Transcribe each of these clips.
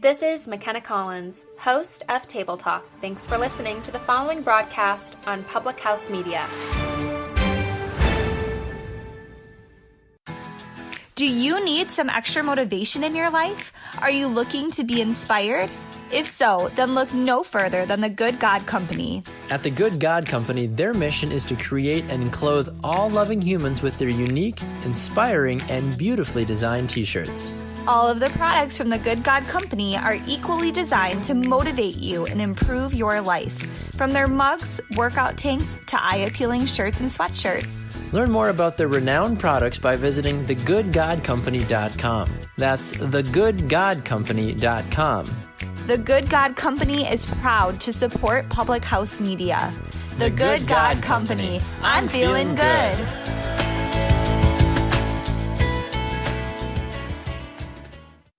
This is McKenna Collins, host of Table Talk. Thanks for listening to the following broadcast on Public House Media. Do you need some extra motivation in your life? Are you looking to be inspired? If so, then look no further than the Good God Company. At the Good God Company, their mission is to create and clothe all loving humans with their unique, inspiring, and beautifully designed t-shirts. All of the products from the Good God Company are equally designed to motivate you and improve your life. From their mugs, workout tanks, to eye-appealing shirts and sweatshirts. Learn more about their renowned products by visiting thegoodgodcompany.com. That's thegoodgodcompany.com. The Good God Company is proud to support Public House Media. The Good God Company. I'm feeling good.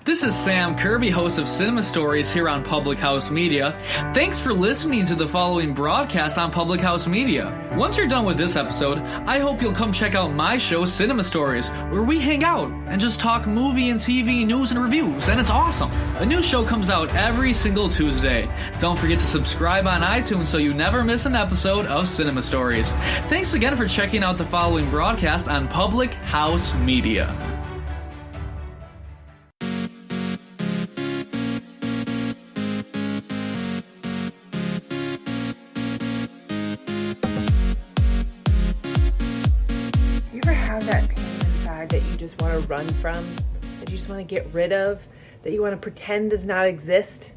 This is Sam Kirby, host of Cinema Stories here on Public House Media. Thanks for listening to the following broadcast on Public House Media. Once you're done with this episode, I hope you'll come check out my show, Cinema Stories, where we hang out and just talk movie and TV news and reviews, and it's awesome. A new show comes out every single Tuesday. Don't forget to subscribe on iTunes so you never miss an episode of Cinema Stories. Thanks again for checking out the following broadcast on Public House Media. That pain inside that you just want to run from, that you just want to get rid of, that you want to pretend does not exist?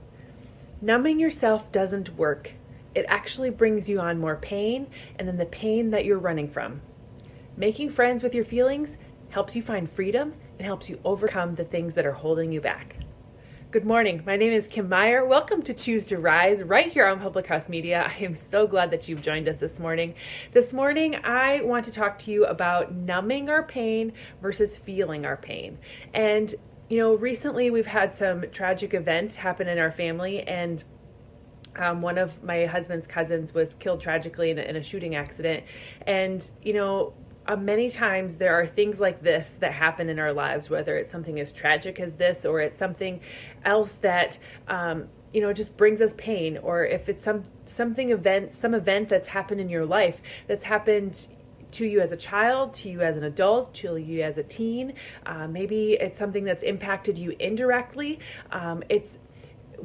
Numbing yourself doesn't work. It actually brings you on more pain, and then the pain that you're running from. Making friends with your feelings helps you find freedom and helps you overcome the things that are holding you back. Good morning. My name is Kim Meyer. Welcome to Choose to Rise right here on Public House Media. I am so glad that you've joined us this morning. This morning, I want to talk to you about numbing our pain versus feeling our pain. And, recently we've had some tragic events happen in our family, and one of my husband's cousins was killed tragically in a shooting accident. And, many times there are things like this that happen in our lives, whether it's something as tragic as this or it's something else that, just brings us pain, or if it's some event that's happened in your life that's happened to you as a child, to you as an adult, to you as a teen. Maybe it's something that's impacted you indirectly. It's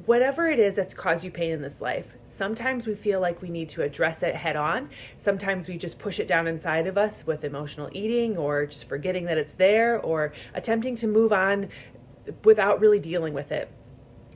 whatever it is that's caused you pain in this life. Sometimes we feel like we need to address it head on. Sometimes we just push it down inside of us with emotional eating, or just forgetting that it's there, or attempting to move on without really dealing with it.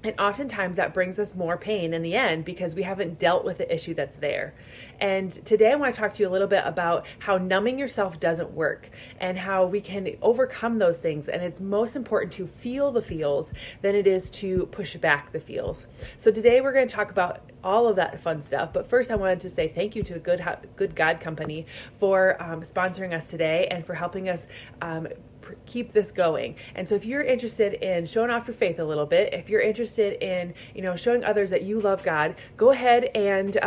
And oftentimes that brings us more pain in the end because we haven't dealt with the issue that's there. And today I want to talk to you a little bit about how numbing yourself doesn't work and how we can overcome those things. And it's most important to feel the feels than it is to push back the feels. So today we're going to talk about all of that fun stuff. But first I wanted to say thank you to the Good God Company for sponsoring us today and for helping us keep this going. And so if you're interested in showing off your faith a little bit, if you're interested in, showing others that you love God, go ahead and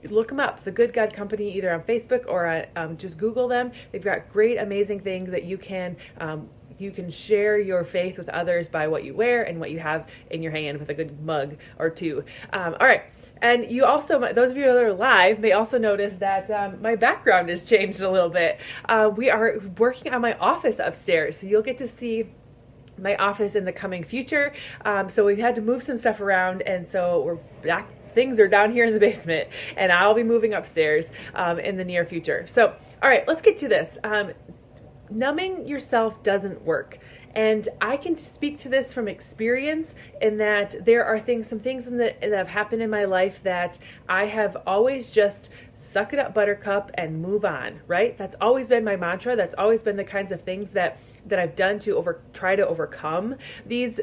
look them up, the Good God Company, either on Facebook or just Google them. They've got great, amazing things that you can share your faith with others by what you wear and what you have in your hand with a good mug or two. All right. And you also, those of you that are live may also notice that my background has changed a little bit. We are working on my office upstairs, so you'll get to see my office in the coming future. So we've had to move some stuff around, and so we're back. Things are down here in the basement, and I'll be moving upstairs in the near future. So, all right, let's get to this. Numbing yourself doesn't work. And I can speak to this from experience in that there are some things that have happened in my life that I have always just suck it up, buttercup, and move on, right? That's always been my mantra. That's always been the kinds of things that I've done to try to overcome these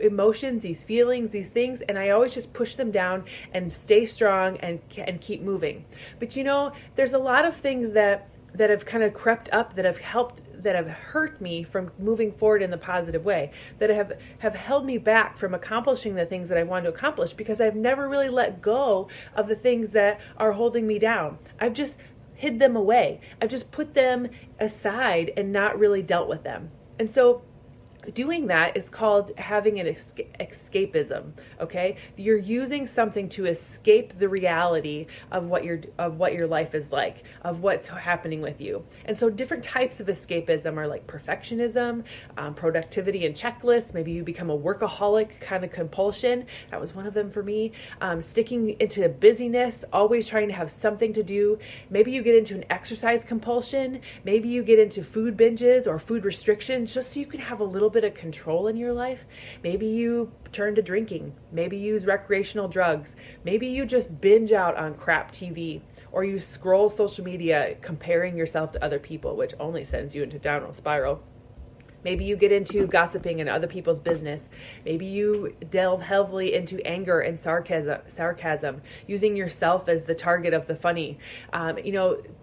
emotions, these feelings, these things, and I always just push them down and stay strong and keep moving. But there's a lot of things that have kind of crept up that have hurt me from moving forward in the positive way, that have held me back from accomplishing the things that I wanted to accomplish because I've never really let go of the things that are holding me down. I've just hid them away. I've just put them aside and not really dealt with them. And so doing that is called having an escapism. Okay, you're using something to escape the reality of what your life is like, of what's happening with you. And so different types of escapism are like perfectionism, productivity and checklists. Maybe you become a workaholic kind of compulsion. That was one of them for me. Sticking into busyness, always trying to have something to do. Maybe you get into an exercise compulsion. Maybe you get into food binges or food restrictions just so you can have a little bit of control in your life. Maybe you turn to drinking. Maybe you use recreational drugs. Maybe you just binge out on crap TV, or you scroll social media comparing yourself to other people, which only sends you into a downward spiral. Maybe you get into gossiping in other people's business. Maybe you delve heavily into anger and sarcasm, using yourself as the target of the funny.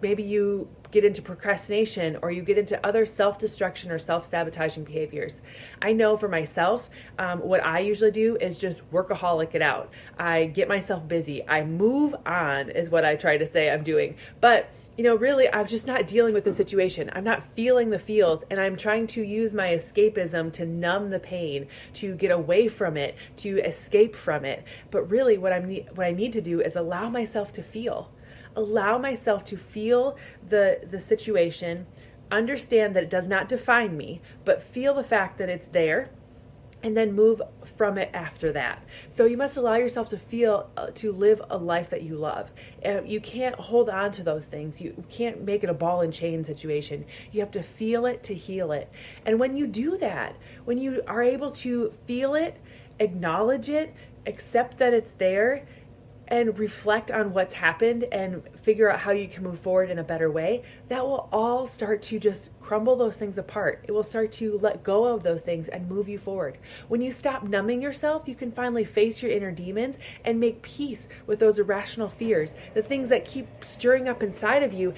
Maybe you get into procrastination, or you get into other self-destruction or self-sabotaging behaviors. I know for myself, what I usually do is just workaholic it out. I get myself busy. I move on is what I try to say I'm doing. But really, I'm just not dealing with the situation. I'm not feeling the feels, and I'm trying to use my escapism to numb the pain, to get away from it, to escape from it. But really, what I need to do is allow myself to feel. Allow myself to feel the situation, understand that it does not define me, but feel the fact that it's there, and then move from it after that. So you must allow yourself to feel, to live a life that you love. You can't hold on to those things. You can't make it a ball and chain situation. You have to feel it to heal it. And when you do that, when you are able to feel it, acknowledge it, accept that it's there, and reflect on what's happened and figure out how you can move forward in a better way, that will all start to just crumble those things apart. It will start to let go of those things and move you forward. When you stop numbing yourself, you can finally face your inner demons and make peace with those irrational fears, the things that keep stirring up inside of you,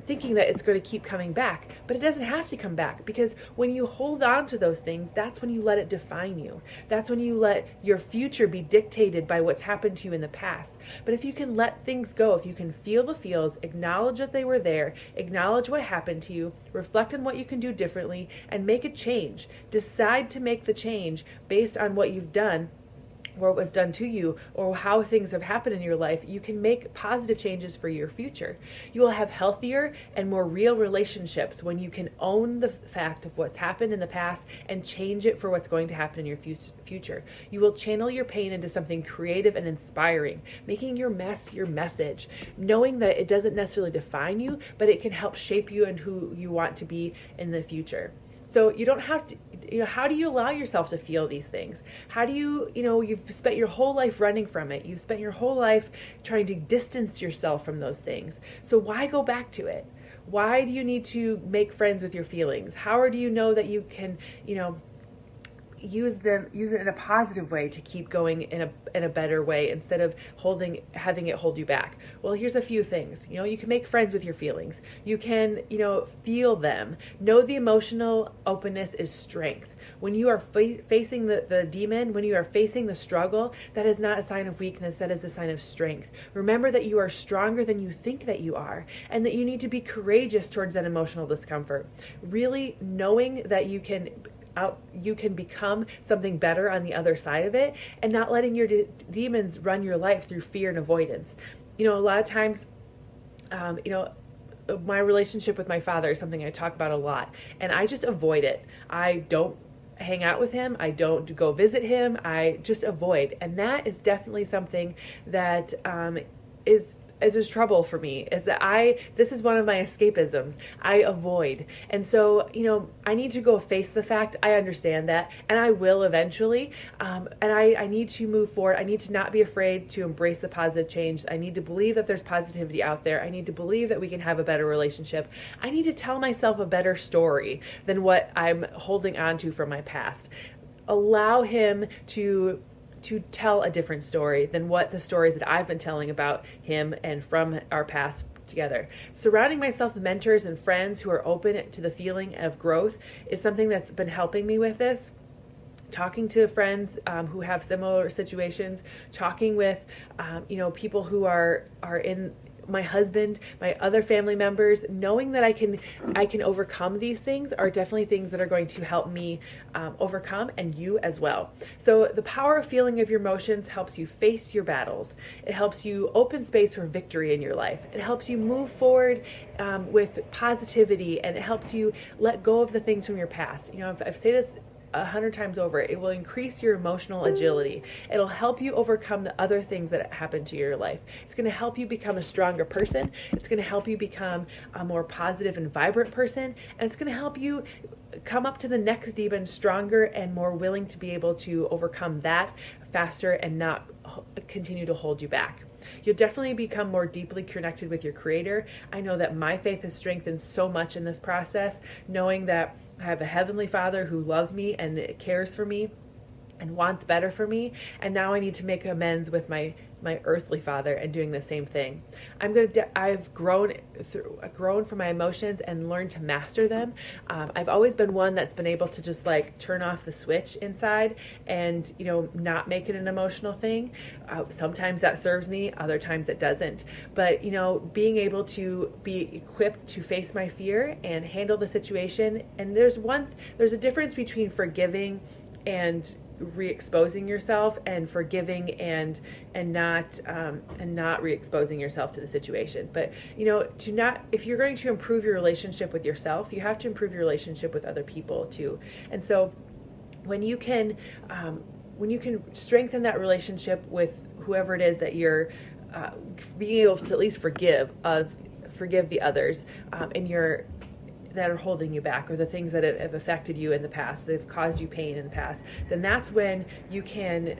thinking that it's going to keep coming back. But it doesn't have to come back, because when you hold on to those things, that's when you let it define you. That's when you let your future be dictated by what's happened to you in the past. But if you can let things go, if you can feel the feels, acknowledge that they were there, acknowledge what happened to you, reflect on what you can do differently, and make a change. Decide to make the change based on what you've done, or what was done to you, or how things have happened in your life. You can make positive changes for your future. You will have healthier and more real relationships when you can own the fact of what's happened in the past and change it for what's going to happen in your future. You will channel your pain into something creative and inspiring, making your mess your message, knowing that it doesn't necessarily define you, but it can help shape you and who you want to be in the future. So you don't have to, how do you allow yourself to feel these things? How do you've spent your whole life running from it. You've spent your whole life trying to distance yourself from those things. So why go back to it? Why do you need to make friends with your feelings? How do you know that you can, use it in a positive way to keep going in a better way instead of having it hold you back? Well, here's a few things. You can make friends with your feelings. You can, feel them. Know the emotional openness is strength. When you are facing the demon, when you are facing the struggle, that is not a sign of weakness, that is a sign of strength. Remember that you are stronger than you think that you are, and that you need to be courageous towards that emotional discomfort. Really knowing that you can become something better on the other side of it, and not letting your demons run your life through fear and avoidance. A lot of times, my relationship with my father is something I talk about a lot, and I just avoid it. I don't hang out with him. I don't go visit him. I just avoid. And that is definitely something that is trouble for me, is that this is one of my escapisms. I avoid. And so, I need to go face the fact. I understand that, and I will eventually. And I need to move forward. I need to not be afraid to embrace the positive change. I need to believe that there's positivity out there. I need to believe that we can have a better relationship. I need to tell myself a better story than what I'm holding on to from my past. Allow him to tell a different story than what the stories that I've been telling about him and from our past together. Surrounding myself with mentors and friends who are open to the feeling of growth is something that's been helping me with this. Talking to friends who have similar situations, talking with people who are in my husband, my other family members, knowing that I can overcome these things are definitely things that are going to help me overcome, and you as well. So the power of feeling of your emotions helps you face your battles. It helps you open space for victory in your life. It helps you move forward with positivity, and it helps you let go of the things from your past. I've said this 100 times over. It will increase your emotional agility. It'll help you overcome the other things that happen to your life. It's going to help you become a stronger person. It's going to help you become a more positive and vibrant person. And it's going to help you come up to the next even stronger and more willing to be able to overcome that faster and not continue to hold you back. You'll definitely become more deeply connected with your Creator. I know that my faith has strengthened so much in this process, knowing that I have a Heavenly Father who loves me and cares for me and wants better for me. And now I need to make amends with my earthly father and doing the same thing. I've grown from my emotions and learned to master them. I've always been one that's been able to just turn off the switch inside and not make it an emotional thing. Sometimes that serves me, other times it doesn't. But being able to be equipped to face my fear and handle the situation. And there's a difference between forgiving and re-exposing yourself, and forgiving and not re-exposing yourself to the situation. But if you're going to improve your relationship with yourself, you have to improve your relationship with other people too. And so when you can strengthen that relationship with whoever it is that you're being able to at least forgive the others that are holding you back, or the things that have affected you in the past, that have caused you pain in the past, then that's when you can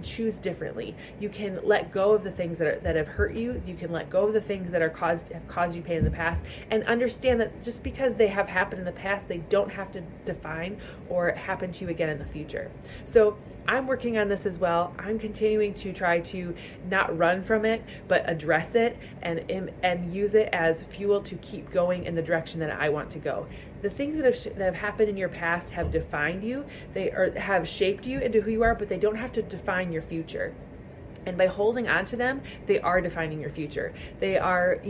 choose differently. You can let go of the things that have hurt you. You can let go of the things that have caused you pain in the past, and understand that just because they have happened in the past, they don't have to define or happen to you again in the future. So I'm working on this as well. I'm continuing to try to not run from it, but address it and use it as fuel to keep going in the direction that I want to go. The things that have happened in your past have defined you. They have shaped you into who you are, but they don't have to define your future. And by holding on to them, they are defining your future. They are,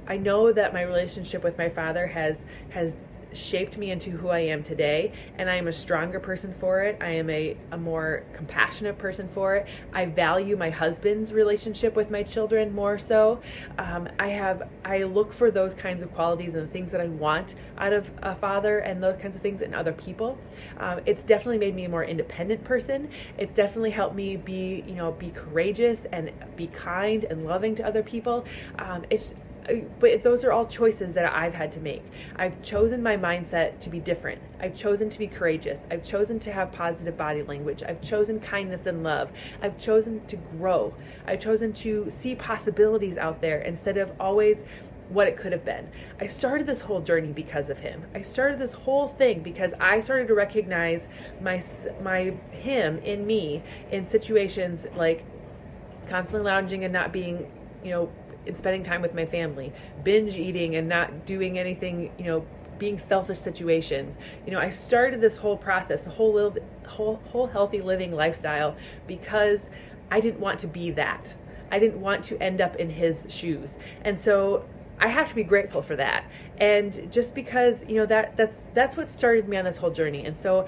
I know that my relationship with my father has shaped me into who I am today, and I am a stronger person for it. I am a more compassionate person for it. I value my husband's relationship with my children more so. I look for those kinds of qualities and the things that I want out of a father, and those kinds of things in other people. It's definitely made me a more independent person. It's definitely helped me be courageous and be kind and loving to other people. But those are all choices that I've had to make. I've chosen my mindset to be different. I've chosen to be courageous. I've chosen to have positive body language. I've chosen kindness and love. I've chosen to grow. I've chosen to see possibilities out there instead of always what it could have been. I started this whole journey because of him. I started this whole thing because I started to recognize him in me in situations like constantly lounging and not being, and spending time with my family, binge eating and not doing anything, being selfish situations. I started this whole process, a whole healthy living lifestyle, because I didn't want to be that. I didn't want to end up in his shoes. And so I have to be grateful for that. And just because, that's what started me on this whole journey. And so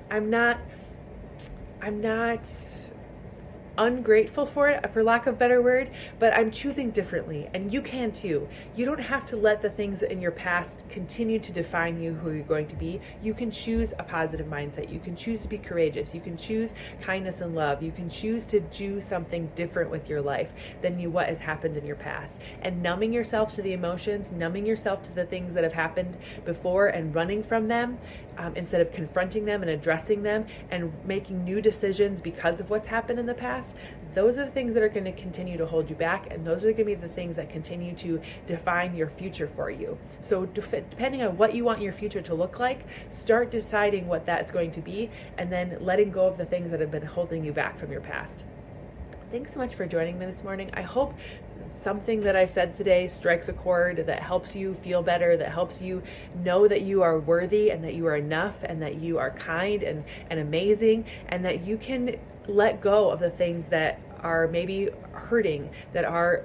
I'm not ungrateful for it, for lack of a better word, but I'm choosing differently, and you can too. You don't have to let the things in your past continue to define you, who you're going to be. You can choose a positive mindset. You can choose to be courageous. You can choose kindness and love. You can choose to do something different with your life than what has happened in your past. And numbing yourself to the emotions, numbing yourself to the things that have happened before and running from them, instead of confronting them and addressing them and making new decisions because of what's happened in the past, those are the things that are going to continue to hold you back, and those are going to be the things that continue to define your future for you. So depending on what you want your future to look like, start deciding what that's going to be, and then letting go of the things that have been holding you back from your past. Thanks so much for joining me this morning. I hope something that I've said today strikes a chord that helps you feel better, that helps you know that you are worthy and that you are enough and that you are kind and amazing, and that you can let go of the things that are maybe hurting, that are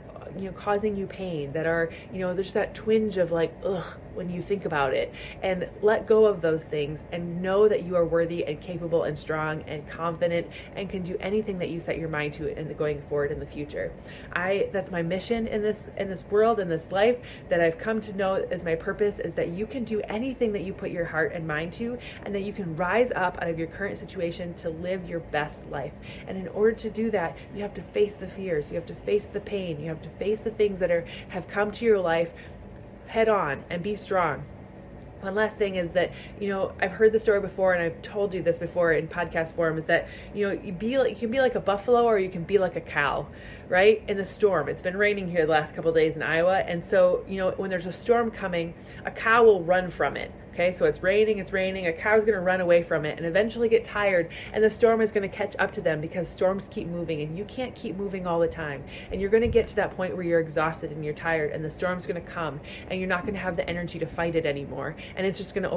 causing you pain, that are, there's that twinge of like, ugh, when you think about it, and let go of those things and know that you are worthy and capable and strong and confident and can do anything that you set your mind to and going forward in the future. That's my mission in this world, in this life, that I've come to know as my purpose, is that you can do anything that you put your heart and mind to, and that you can rise up out of your current situation to live your best life. And in order to do that, you have to face the fears, you have to face the pain, you have to face the things that have come to your life head on and be strong. One last thing is that, I've heard the story before, and I've told you this before in podcast form, is that, you can be like a buffalo, or you can be like a cow, right? In the storm. It's been raining here the last couple of days in Iowa. And so, when there's a storm coming, a cow will run from it. Okay, so it's raining, a cow's going to run away from it and eventually get tired, and the storm is going to catch up to them, because storms keep moving and you can't keep moving all the time. And you're going to get to that point where you're exhausted and you're tired, and the storm's going to come and you're not going to have the energy to fight it anymore, and it's just going to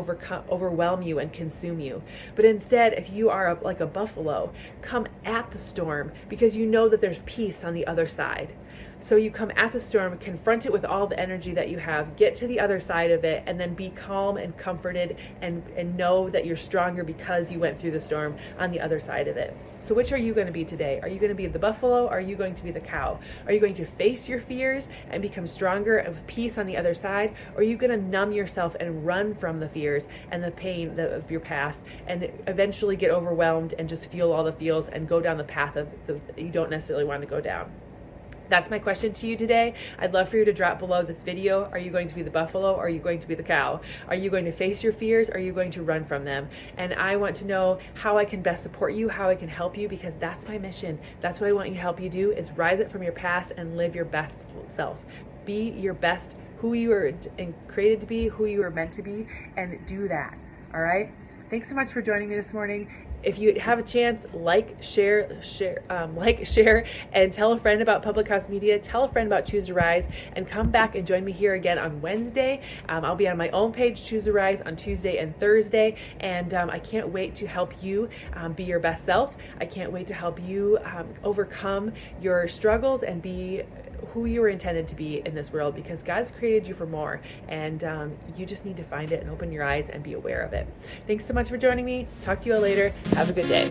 overwhelm you and consume you. But instead, if you are like a buffalo, come at the storm, because you know that there's peace on the other side. So you come at the storm, confront it with all the energy that you have, get to the other side of it, and then be calm and comforted and know that you're stronger because you went through the storm on the other side of it. So which are you going to be today? Are you going to be the buffalo? Or are you going to be the cow? Are you going to face your fears and become stronger with peace on the other side? Or are you going to numb yourself and run from the fears and the pain of your past, and eventually get overwhelmed and just feel all the feels and go down the path that you don't necessarily want to go down? That's my question to you today. I'd love for you to drop below this video. Are you going to be the buffalo, or are you going to be the cow? Are you going to face your fears, or are you going to run from them? And I want to know how I can best support you, how I can help you, because that's my mission. That's what I want you to help you do, is rise up from your past and live your best self. Be your best, who you are created to be, who you are meant to be, and do that. All right? Thanks so much for joining me this morning. If you have a chance, share, and tell a friend about Public House Media. Tell a friend about Choose to Rise, and come back and join me here again on Wednesday. I'll be on my own page, Choose to Rise, on Tuesday and Thursday, and I can't wait to help you be your best self. I can't wait to help you overcome your struggles and be who you were intended to be in this world, because God's created you for more, and you just need to find it and open your eyes and be aware of it. Thanks so much for joining me. Talk to you all later. Have a good day.